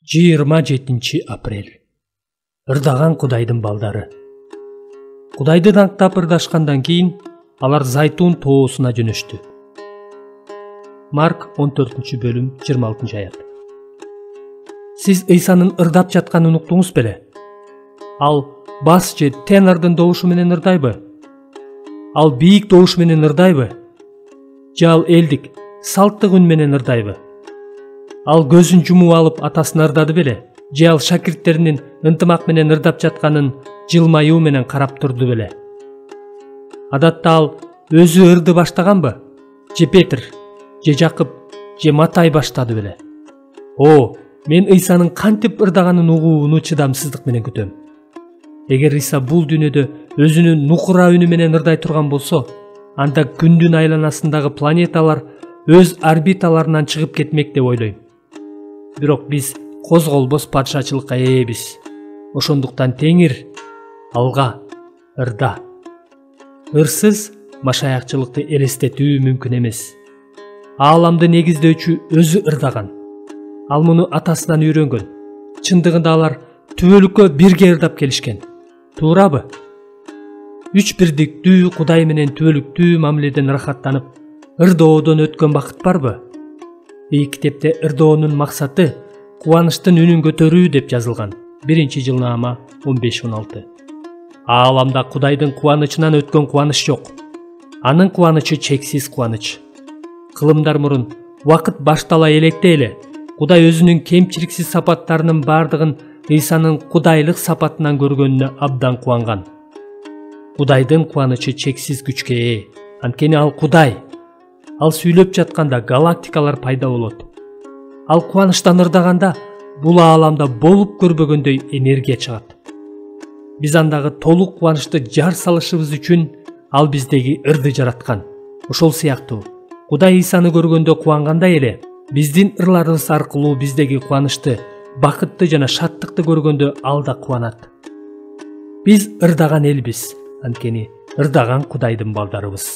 27 апрель. Ырдаган Кудайдын балдары. Кудайды даңктап ырдашкандан кийин алар Зайтун тоосуна жөнөштү. Марк 14 бөлүм 26 аят. Сиз Ыйсанын ырдап жатканын уктуңуз беле? Ал бас же тенордун добушу менен ырдайбы? Ал бийик добуш менен ырдайбы? Же ал элдик, салттык үн менен ырдайбы? Ал көзүн жумуп алып атасын ырдады беле? Же ал шакирттеринин ынтымак менен ырдап жатканын жылмаюу менен карап турду беле? Адатта ал өзү ырды баштаганбы? Же Петр, же Жакып, же Матай баштады беле? Мен Ыйсанын кантип ырдаганын угууну чыдамсыздык менен күтөм. Эгер Ыйса бул дүйнөдө өзүнүн нукура үнү менен ырдай турган болсо, анда күндүн айланасындагы планеталар өз орбиталарынан чыгып кетмек деп ойлойм. Бирок биз козголбос падышачылыкка ээбиз. Ошондуктан Теңир алга ырда. Ырсыз машаякчылыкты элестетүү мүмкүн эмес. Ааламды негиздөөчү өзү ырдаган. Ал муну атасынан үйрөнгөн. Чындыгында алар түбөлүккө бирге ырдап келишкен. Туурабы? Үч бирдиктүү Кудай менен түбөлүктүү мамиледен рахаттанып, ырдоодон өткөн бакыт барбы? Бийик китепте ырдоонун максаты кубанычтын үнүн көтөрүү деп жазылган. 1-Жылнаама 15-16. Ааламда Кудайдын кубанычынан өткөн кубаныч жок. Анын кубанычы чексиз кубаныч. Кылымдар мурун убакыт баштала электе эле Кудай өзүнүн кемчиликсиз сапаттарынын бардыгын Ыйсанын кудайлык сапатынан көргөнүнө абдан кубанган. Кудайдын кубанычы чексиз күчкө ээ. Анткени ал Кудай. Ал сүйлөп жатканда галактикалар пайда болот. Ал кубанычтан ырдаганда бул ааламда болуп көрбөгөндөй энергия чыгат. Биз андагы толук кубанычты жар салышыбыз үчүн ал биздеги ырды жараткан. Ошол сыяктуу Кудай Ыйсаны көргөндө кубангандай эле, биздин ырларыбыз аркылуу биздеги кубанычты, бакытты жана шаттыкты көргөндө ал да кубанат. Биз ырдаган элбиз, анткени ырдаган Кудайдын балдарыбыз.